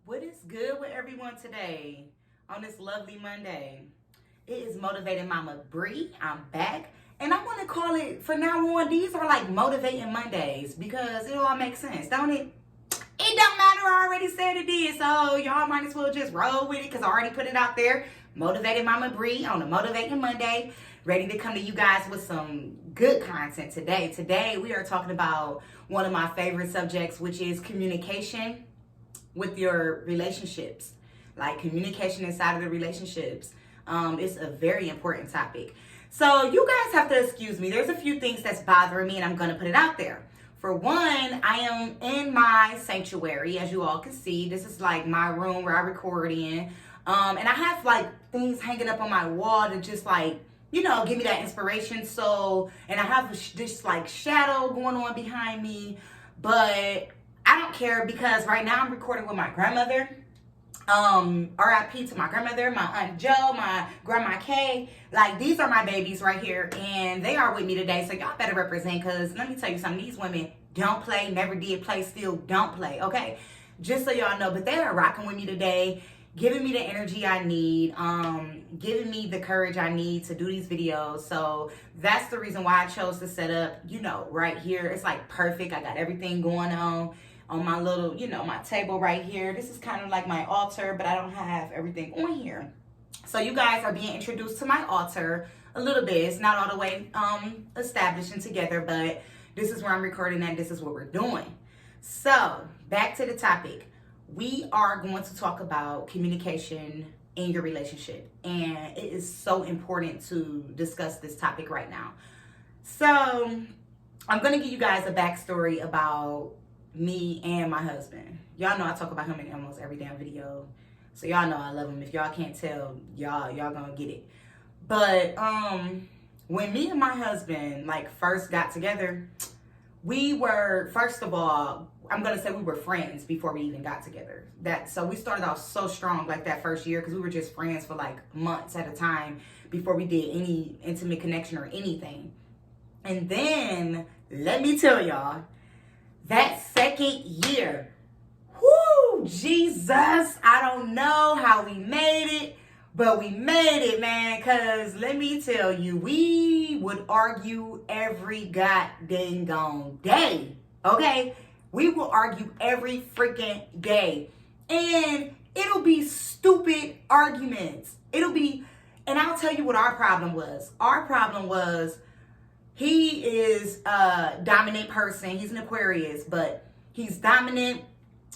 What is good with everyone today on this lovely Monday? It is Motivating Mama Bree. I'm back. And I want to call it, from now on, these are like Motivating Mondays because it all makes sense, don't it? It don't matter. I already said it did. So y'all might as well just roll with it because I already put it out there. Motivating Mama Bree on a Motivating Monday. Ready to come to you guys with some good content today. Today we are talking about one of my favorite subjects, which is communication with your relationships, like communication inside of the relationships. It's a very important topic. So you guys have to excuse me. There's a few things that's bothering me and I'm going to put it out there. For one, I am in my sanctuary, as you all can see. This is like my room where I record in. And I have like things hanging up on my wall to just like, you know, give me that inspiration. So, and I have this like shadow going on behind me, but I don't care because right now I'm recording with my grandmother. R.I.P. to my grandmother, my Aunt Joe, my Grandma Kay. Like, these are my babies right here, and they are with me today, so y'all better represent, because let me tell you something, these women don't play, never did play, still don't play, okay? Just so y'all know, but they are rocking with me today, giving me the energy I need, giving me the courage I need to do these videos. So that's the reason why I chose to set up, you know, right here. It's like perfect. I got everything going on my little, you know, my table right here. This is kind of like my altar, but I don't have everything on here. So you guys are being introduced to my altar a little bit. It's not all the way established and together, but this is where I'm recording and this is what we're doing. So back to the topic. We are going to talk about communication in your relationship, and it is so important to discuss this topic right now. So I'm going to give you guys a backstory about me and my husband. Y'all know I talk about him in almost every damn video, so y'all know I love him. If y'all can't tell, y'all gonna get it. But when me and my husband like first got together, we were, first of all, I'm gonna say we were friends before we even got together. So we started off so strong like that first year because we were just friends for like months at a time before we did any intimate connection or anything. And then let me tell y'all, that second year, whoo, Jesus, I don't know how we made it, but we made it, man, because let me tell you, we would argue every goddamn day, okay? We will argue every freaking day, and it'll be stupid arguments. And I'll tell you what our problem was. Our problem was, he is a dominant person. He's an Aquarius, but he's dominant.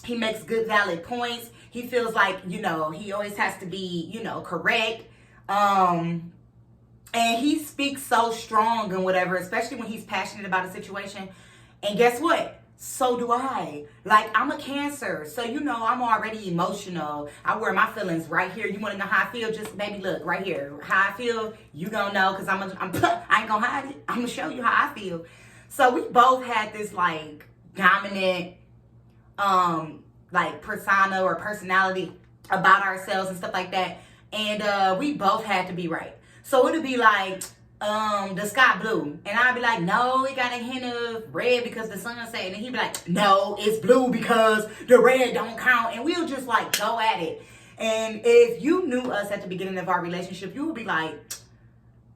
He makes good, valid points. He feels like, you know, he always has to be, you know, correct. And he speaks so strong and whatever, especially when he's passionate about a situation. And guess what? So do I. Like, I'm a Cancer, so you know I'm already emotional. I wear my feelings right here. You want to know how I feel? Just baby, look right here. How I feel, you gonna know, because I ain't gonna hide it. I'm gonna show you how I feel. So we both had this like dominant like persona or personality about ourselves and stuff like that. And we both had to be right. So it'd be like, the sky blue, and I'd be like, no, it got a hint of red because the sun set, and he'd be like, no, it's blue because the red don't count, and we'll just like go at it. And if you knew us at the beginning of our relationship, you would be like,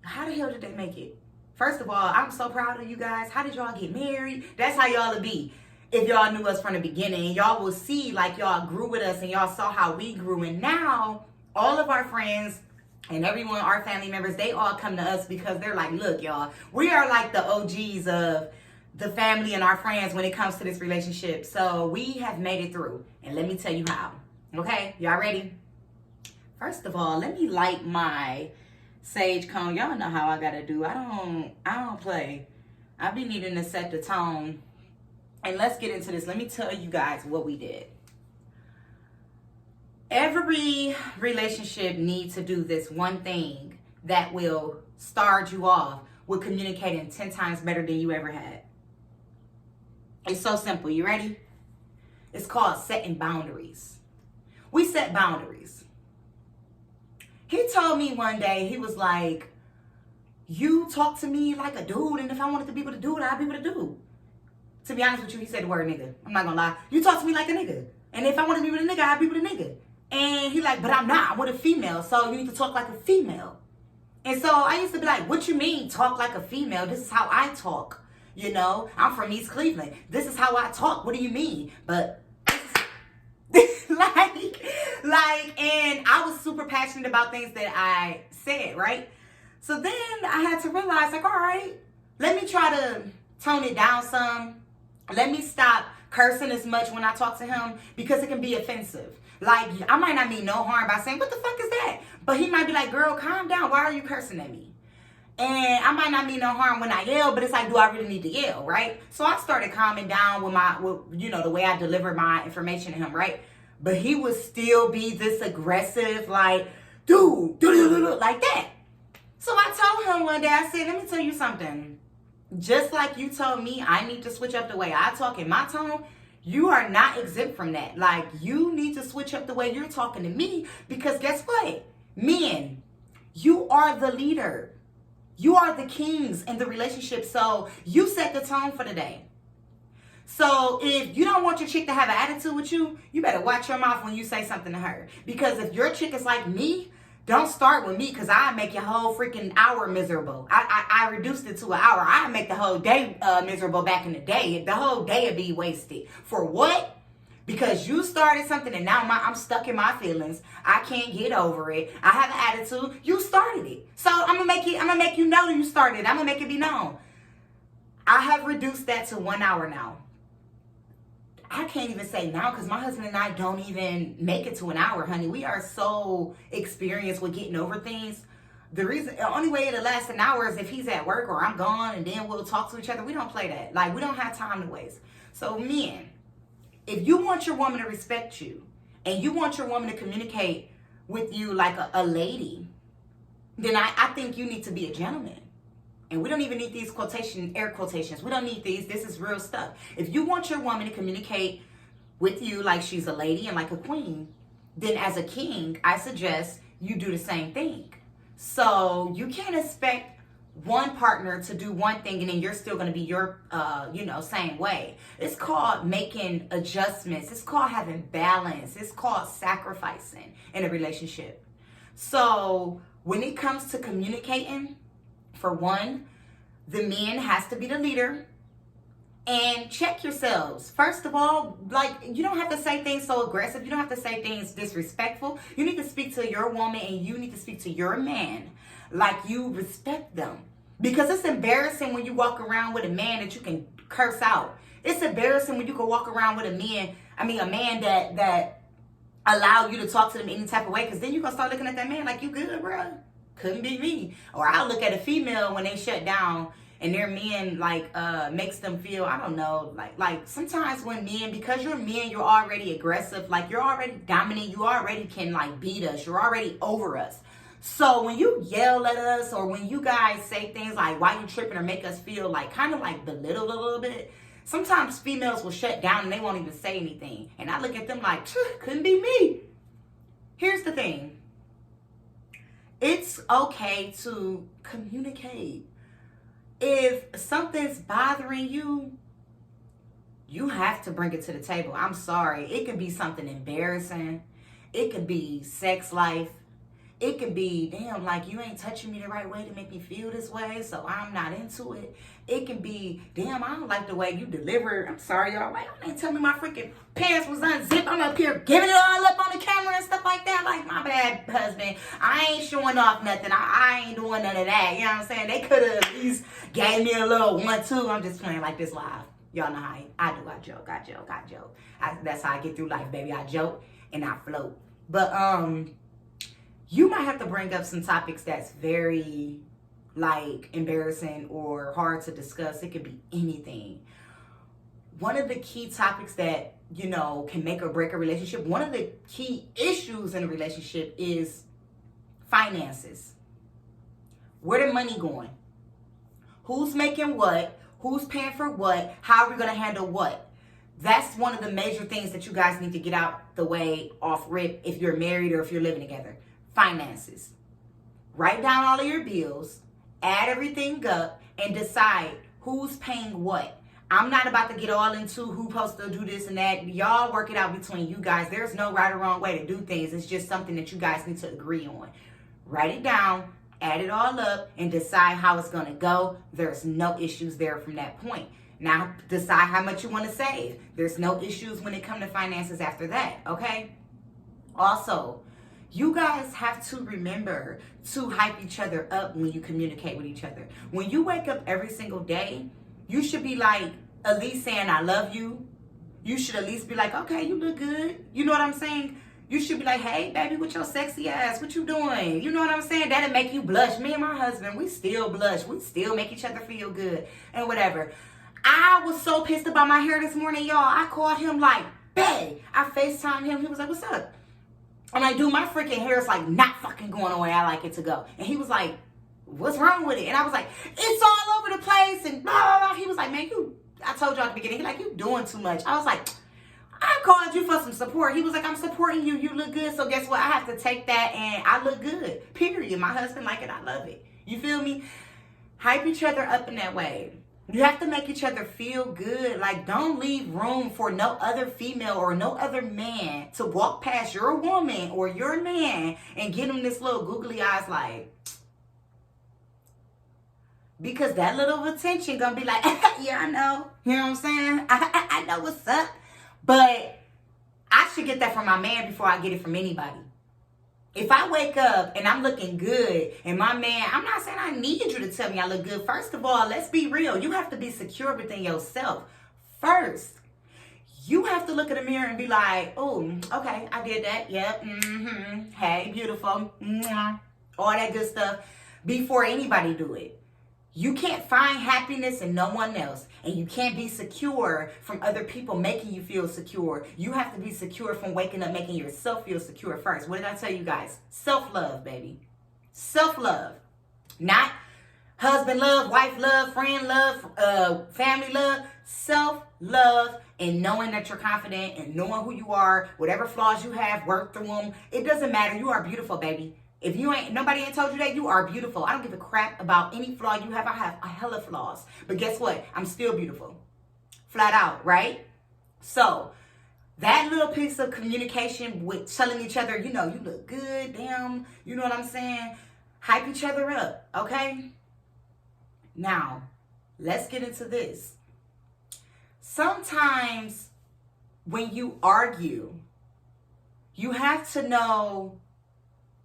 how the hell did they make it? First of all, I'm so proud of you guys. How did y'all get married? That's how y'all would be if y'all knew us from the beginning. Y'all will see like y'all grew with us and y'all saw how we grew, and now all of our friends and everyone, our family members, they all come to us because they're like, look, y'all, we are like the OGs of the family and our friends when it comes to this relationship. So we have made it through. And let me tell you how. Okay, y'all ready? First of all, let me light my sage cone. Y'all know how I gotta do. I don't play. I be needing to set the tone. And let's get into this. Let me tell you guys what we did. Every relationship needs to do this one thing that will start you off with communicating 10 times better than you ever had. It's so simple. You ready? It's called setting boundaries. We set boundaries. He told me one day, he was like, you talk to me like a dude, and if I wanted to be with a dude, I'd be with a dude. To be honest with you, he said the word nigga. I'm not gonna lie. You talk to me like a nigga. And if I want to be with a nigga, I'll be with a nigga. And he like, but I'm not. I'm with a female. So you need to talk like a female. And so I used to be like, what you mean talk like a female? This is how I talk. You know, I'm from East Cleveland. This is how I talk. What do you mean? But and I was super passionate about things that I said, right? So then I had to realize, like, all right, let me try to tone it down some. Let me stop cursing as much when I talk to him because it can be offensive. Like, I might not mean no harm by saying, what the fuck is that? But he might be like, girl, calm down. Why are you cursing at me? And I might not mean no harm when I yell, but it's like, do I really need to yell, right? So I started calming down with the way I deliver my information to him, right? But he would still be this aggressive, like, dude, like that. So I told him one day, I said, let me tell you something. Just like you told me I need to switch up the way I talk in my tone, you are not exempt from that. Like, you need to switch up the way you're talking to me because guess what? Men, you are the leader. You are the kings in the relationship. So you set the tone for the day. So if you don't want your chick to have an attitude with you, you better watch your mouth when you say something to her. Because if your chick is like me, don't start with me because I make your whole freaking hour miserable. I reduced it to an hour. I make the whole day miserable back in the day. The whole day would be wasted. For what? Because you started something and now I'm stuck in my feelings. I can't get over it. I have an attitude. You started it. So I'm gonna make you know you started it. I'm gonna make it be known. I have reduced that to 1 hour now. I can't even say now because my husband and I don't even make it to an hour, honey. We are so experienced with getting over things. The only way it'll last an hour is if he's at work or I'm gone and then we'll talk to each other. We don't play that. Like, we don't have time to waste. So men, if you want your woman to respect you and you want your woman to communicate with you like a lady, then I think you need to be a gentleman. And we don't even need these air quotations. We don't need these. This is real stuff. If you want your woman to communicate with you like she's a lady and like a queen, then as a king, I suggest you do the same thing. So you can't expect one partner to do one thing and then you're still going to be your, same way. It's called making adjustments. It's called having balance. It's called sacrificing in a relationship. So when it comes to communicating, for one, the man has to be the leader. And check yourselves. First of all, like, you don't have to say things so aggressive. You don't have to say things disrespectful. You need to speak to your woman and you need to speak to your man like you respect them. Because it's embarrassing when you walk around with a man that you can curse out. It's embarrassing when you can walk around with a man that allow you to talk to them any type of way. Because then you're going to start looking at that man like, you good, bro? Couldn't be me. Or I'll look at a female when they shut down and their men makes them feel, I don't know, like sometimes when men, because you're men, you're already aggressive, like you're already dominant, you already can like beat us, you're already over us. So when you yell at us or when you guys say things like why you tripping or make us feel like kind of like belittled a little bit, sometimes females will shut down and they won't even say anything. And I look at them like, couldn't be me. Here's the thing. It's okay to communicate. If something's bothering you, you have to bring it to the table. I'm sorry. It could be something embarrassing. It could be sex life. It could be, damn, like you ain't touching me the right way to make me feel this way, so I'm not into it. It can be, damn, I don't like the way you deliver. I'm sorry, y'all. Why y'all ain't tell me my freaking pants was unzipped? I'm up here giving it all up on the camera and stuff like that. Like, my bad, husband. I ain't showing off nothing. I ain't doing none of that. You know what I'm saying? They could have at least gave me a little 1-2. I'm just playing like this live. Y'all know how I do. I joke. That's how I get through life, baby. I joke and I float. But, you might have to bring up some topics that's very like embarrassing or hard to discuss. It could be anything. One of the key topics that, can make or break a relationship, one of the key issues in a relationship is finances. Where the money going? Who's making what? Who's paying for what? How are we going to handle what? That's one of the major things that you guys need to get out the way off rip if you're married or if you're living together. Finances. Write down all of your bills, add everything up, and decide who's paying what. I'm not about to get all into who's supposed to do this and that. Y'all work it out between you guys. There's no right or wrong way to do things. It's just something that you guys need to agree on. Write it down, add it all up, and decide how it's going to go. There's no issues there from that point. Now, decide how much you want to save. There's no issues when it comes to finances after that, okay? Also, you guys have to remember to hype each other up when you communicate with each other. When you wake up every single day, you should be like, at least saying, I love you. You should at least be like, okay, you look good. You know what I'm saying? You should be like, hey, baby, with your sexy ass, what you doing? You know what I'm saying? That'll make you blush. Me and my husband, we still blush. We still make each other feel good and whatever. I was so pissed about my hair this morning, y'all. I called him like, bae. I FaceTimed him. He was like, what's up? I'm like, dude, my freaking hair is like not fucking going the way I like it to go. And he was like, what's wrong with it? And I was like, it's all over the place and blah, blah, blah. He was like, man, I told you at the beginning, he's like, you doing too much. I was like, I called you for some support. He was like, I'm supporting you. You look good. So guess what? I have to take that and I look good. Period. My husband like it. I love it. You feel me? Hype each other up in that way. You have to make each other feel good. Like, don't leave room for no other female or no other man to walk past your woman or your man and give him this little googly eyes like, because that little attention gonna be like, yeah, I know. You know what I'm saying? I know what's up. But I should get that from my man before I get it from anybody. If I wake up and I'm looking good and my man, I'm not saying I need you to tell me I look good. First of all, let's be real. You have to be secure within yourself. First, you have to look in the mirror and be like, oh, okay, I did that. Yep. Mm-hmm. Hey, beautiful. Mwah. All that good stuff before anybody do it. You can't find happiness in no one else. And you can't be secure from other people making you feel secure. You have to be secure from waking up, making yourself feel secure first. What did I tell you guys? Self-love, baby. Self-love. Not husband love, wife love, friend love, family love. Self-love and knowing that you're confident and knowing who you are, whatever flaws you have, work through them. It doesn't matter. You are beautiful, baby. If nobody ain't told you that, you are beautiful. I don't give a crap about any flaw you have. I have a hella flaws. But guess what? I'm still beautiful. Flat out, right? So, that little piece of communication with telling each other, you look good, damn, you know what I'm saying? Hype each other up, okay? Now, let's get into this. Sometimes when you argue, you have to know.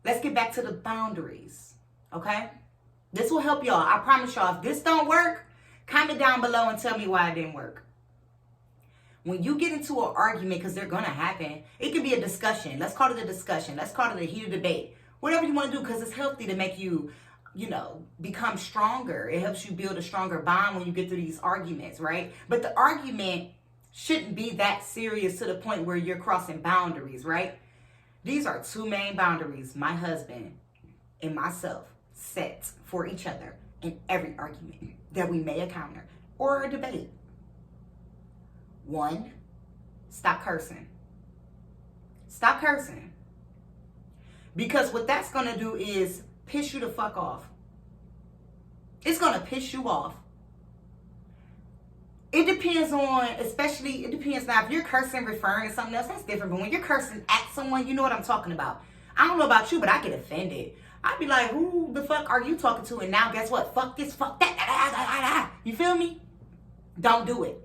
Let's get back to the boundaries, okay? This will help y'all. I promise y'all, if this don't work, comment down below and tell me why it didn't work. When you get into an argument, because they're going to happen, it could be a discussion. Let's call it a discussion. Let's call it a heated debate. Whatever you want to do, because it's healthy to make you, become stronger. It helps you build a stronger bond when you get through these arguments, right? But the argument shouldn't be that serious to the point where you're crossing boundaries, right? These are two main boundaries my husband and myself set for each other in every argument that we may encounter or a debate. 1, stop cursing. Stop cursing. Because what that's going to do is piss you the fuck off. It's going to piss you off. It depends now, if you're cursing referring to something else, that's different. But when you're cursing at someone, you know what I'm talking about. I don't know about you, but I get offended. I'd be like, who the fuck are you talking to? And now guess what? Fuck this, fuck that. You feel me? Don't do it.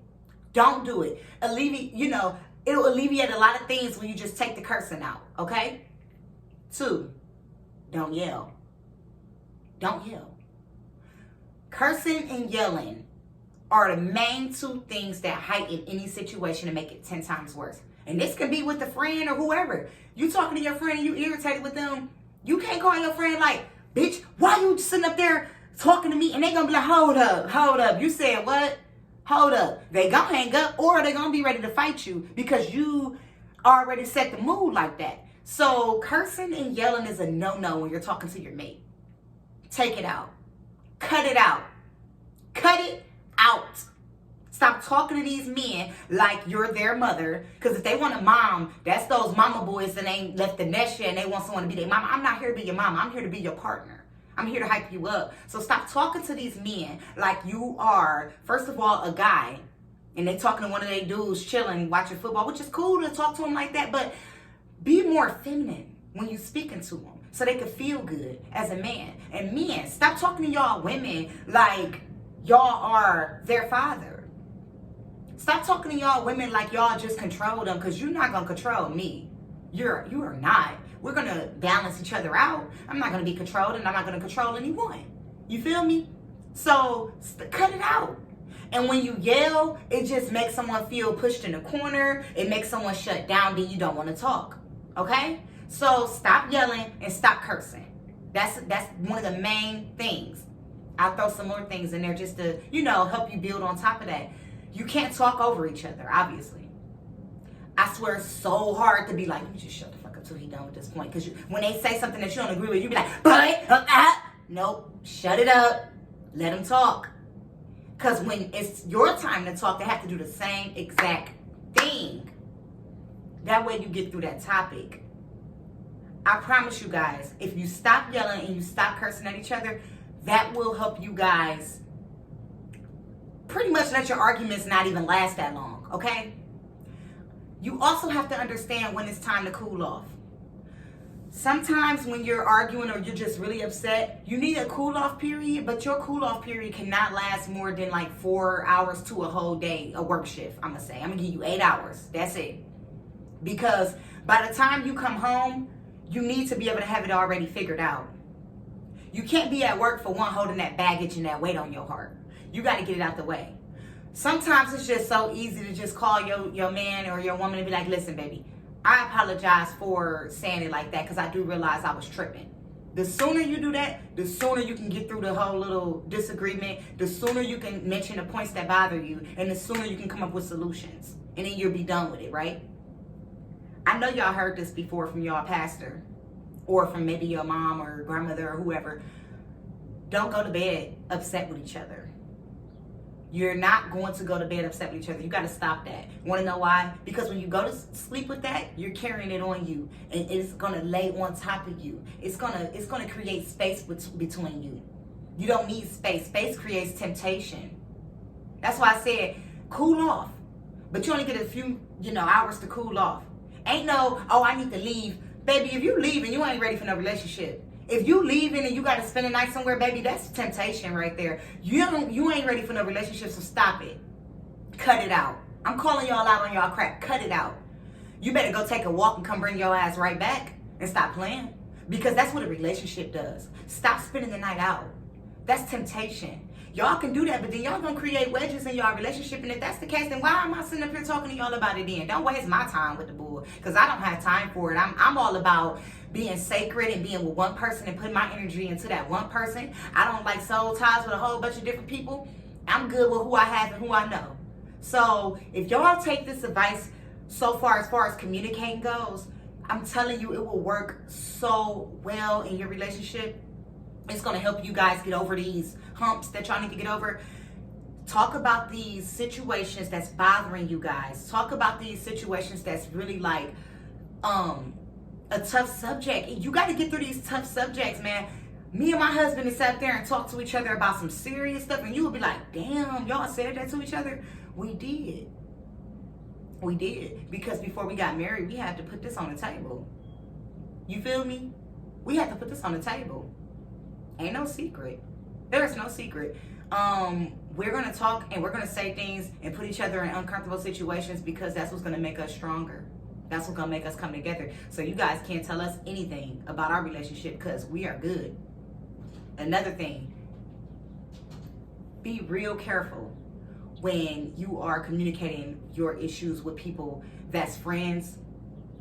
Don't do it. It'll alleviate a lot of things when you just take the cursing out, okay? 2, don't yell. Don't yell. Cursing and yelling are the main 2 things that heighten any situation and make it 10 times worse. And this can be with a friend or whoever. You talking to your friend and you irritated with them. You can't call your friend like, bitch, why you sitting up there talking to me? And they gonna be like, hold up. You said what? Hold up. They gonna hang up or they gonna be ready to fight you because you already set the mood like that. So cursing and yelling is a no-no when you're talking to your mate. Take it out. Cut it out. Cut it out. Stop talking to these men like you're their mother. Because if they want a mom, that's those mama boys that ain't left the nest yet and they want someone to be their mama. I'm not here to be your mama. I'm here to be your partner. I'm here to hype you up. So stop talking to these men like you are, first of all, a guy. and they talking to one of their dudes chilling, watching football, which is cool to talk to them like that, but be more feminine when you speaking to them so they can feel good as a man. And men, stop talking to y'all women like y'all are their father. Stop talking to y'all women like y'all just control them, because you're not going to control me. You are not. We're going to balance each other out. I'm not going to be controlled, and I'm not going to control anyone. You feel me? So cut it out. And when you yell, it just makes someone feel pushed in a corner. It makes someone shut down, then you don't want to talk. Okay? So stop yelling and stop cursing. That's one of the main things. I'll throw some more things in there just to, help you build on top of that. You can't talk over each other, obviously. I swear it's so hard to be like, you just shut the fuck up till he done with this point. Because when they say something that you don't agree with, you be like, nope, shut it up. Let them talk. Because when it's your time to talk, they have to do the same exact thing. That way you get through that topic. I promise you guys, if you stop yelling and you stop cursing at each other, that will help you guys pretty much let your arguments not even last that long, okay? You also have to understand when it's time to cool off. Sometimes when you're arguing or you're just really upset, you need a cool off period, but your cool off period cannot last more than like 4 hours to a whole day, a work shift, I'm gonna give you 8 hours, that's it. Because by the time you come home, you need to be able to have it already figured out. You can't be at work for one holding that baggage and that weight on your heart. You got to get it out the way. Sometimes it's just so easy to just call your man or your woman and be like, listen, baby, I apologize for saying it like that because I do realize I was tripping. The sooner you do that, the sooner you can get through the whole little disagreement, the sooner you can mention the points that bother you, and the sooner you can come up with solutions. And then you'll be done with it, right? I know y'all heard this before from y'all pastor or from maybe your mom or grandmother or whoever. Don't go to bed upset with each other. You're not going to go to bed upset with each other. You got to stop that. Want to know why? Because when you go to sleep with that, you're carrying it on you, and it's going to lay on top of you. It's going to create space between you. You don't need space. Space creates temptation. That's why I said cool off. But you only get a few, hours to cool off. Ain't no, I need to leave. Baby, if you leaving, you ain't ready for no relationship. If you leaving and you got to spend a night somewhere, baby, that's temptation right there. You ain't ready for no relationship, so stop it. Cut it out. I'm calling y'all out on y'all crap. Cut it out. You better go take a walk and come bring your ass right back and stop playing. Because that's what a relationship does. Stop spending the night out. That's temptation. Y'all can do that, but then y'all gonna create wedges in y'all relationship. And if that's the case, then why am I sitting up here talking to y'all about it then? Don't waste my time with the bull, because I don't have time for it. I'm all about being sacred and being with one person and putting my energy into that one person. I don't like soul ties with a whole bunch of different people. I'm good with who I have and who I know. So if y'all take this advice so far as communicating goes, I'm telling you, it will work so well in your relationship. It's going to help you guys get over these humps that y'all need to get over. Talk about these situations that's bothering you guys. Talk about these situations that's really like a tough subject. You got to get through these tough subjects, man. Me and my husband have sat there and talked to each other about some serious stuff, and you would be like, damn, y'all said that to each other? We did. We did. Because before we got married, we had to put this on the table. You feel me? We had to put this on the table. Ain't no secret. There is no secret. We're going to talk and we're going to say things and put each other in uncomfortable situations, because that's what's going to make us stronger. That's what's going to make us come together. So you guys can't tell us anything about our relationship, because we are good. Another thing, be real careful when you are communicating your issues with people that's friends.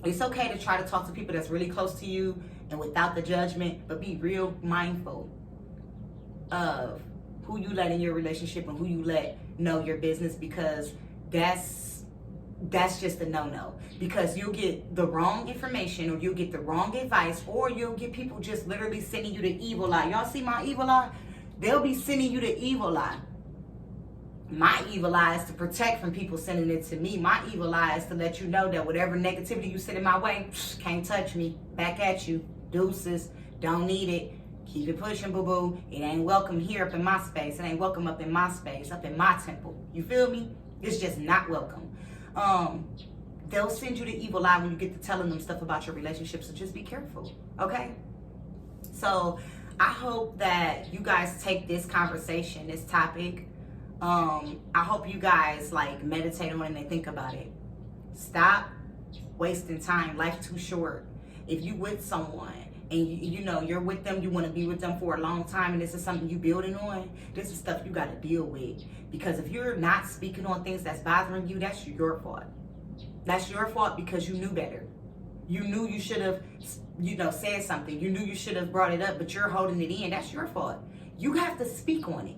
It's okay to try to talk to people that's really close to you and without the judgment, but be real mindful of who you let in your relationship and who you let know your business, because that's just a no-no. Because you'll get the wrong information, or you'll get the wrong advice, or you'll get people just literally sending you the evil eye. Y'all see my evil eye? They'll be sending you the evil eye. My evil eye is to protect from people sending it to me. My evil eye is to let you know that whatever negativity you send in my way, can't touch me. Back at you. Deuces. Don't need it. Keep it pushing, boo-boo. It ain't welcome here up in my space. It ain't welcome up in my space, up in my temple. You feel me? It's just not welcome. They'll send you the evil eye when you get to telling them stuff about your relationship, so just be careful, okay? So I hope that you guys take this conversation, this topic. I hope you guys like meditate on it and think about it. Stop wasting time. Life's too short. If you with someone and you know you're with them, you want to be with them for a long time, and this is something you building on, this is stuff you got to deal with. Because if you're not speaking on things that's bothering you, that's your fault. That's your fault because you knew better. You knew you should have, said something. You knew you should have brought it up, but you're holding it in. That's your fault. You have to speak on it.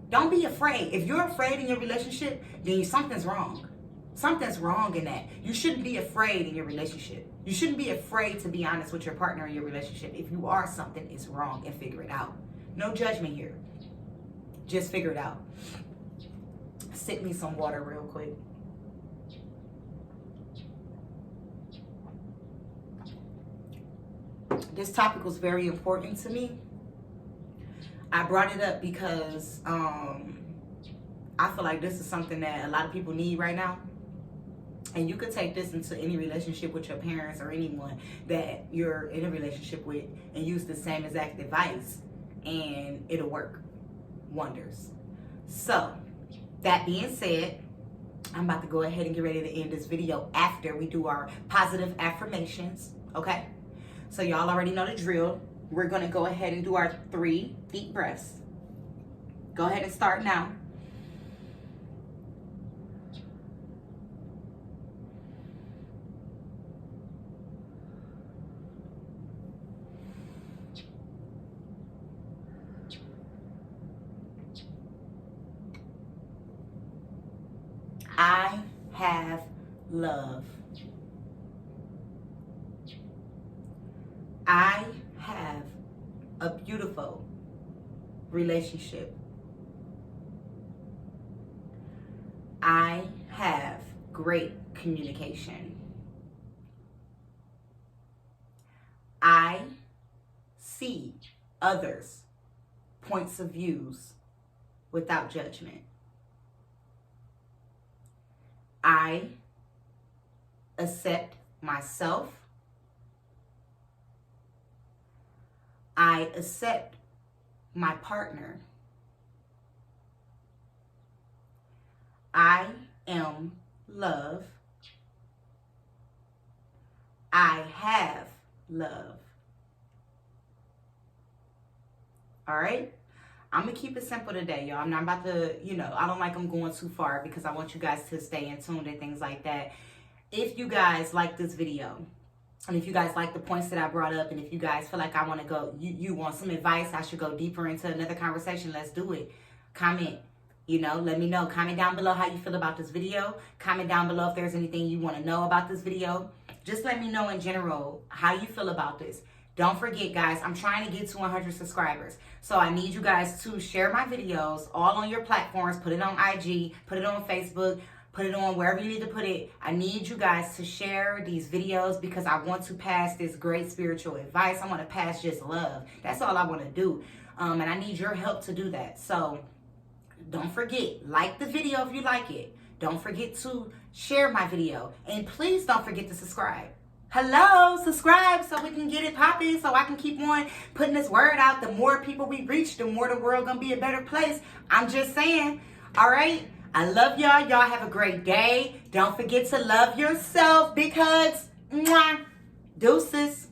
Don't be afraid. If you're afraid in your relationship, then something's wrong. Something's wrong in that. You shouldn't be afraid in your relationship. You shouldn't be afraid to be honest with your partner in your relationship. If you are, something is wrong, and figure it out. No judgment here. Just figure it out. Sip me some water real quick. This topic was very important to me. I brought it up because I feel like this is something that a lot of people need right now. And you could take this into any relationship with your parents or anyone that you're in a relationship with and use the same exact advice, and it'll work wonders. So, that being said, I'm about to go ahead and get ready to end this video after we do our positive affirmations, okay? So y'all already know the drill. We're going to go ahead and do our 3 deep breaths. Go ahead and start now. I have love. I have a beautiful relationship. I have great communication. I see others' points of views without judgment. I accept myself. I accept my partner. I am love. I have love. All right? I'm going to keep it simple today, y'all. I'm not about to, I don't like them going too far because I want you guys to stay in tune and things like that. If you guys like this video, and if you guys like the points that I brought up, and if you guys feel like I want to go, you want some advice, I should go deeper into another conversation, let's do it. Comment, let me know. Comment down below how you feel about this video. Comment down below if there's anything you want to know about this video. Just let me know in general how you feel about this. Don't forget, guys, I'm trying to get to 100 subscribers. So I need you guys to share my videos all on your platforms. Put it on IG, put it on Facebook, put it on wherever you need to put it. I need you guys to share these videos because I want to pass this great spiritual advice. I want to pass just love. That's all I want to do. And I need your help to do that. So don't forget, like the video if you like it. Don't forget to share my video. And please don't forget to subscribe. Hello, subscribe so we can get it popping, so I can keep on putting this word out. The more people we reach, the more the world gonna be a better place. I'm just saying. All right, I love y'all. Y'all have a great day. Don't forget to love yourself. Big hugs. Mwah. Deuces.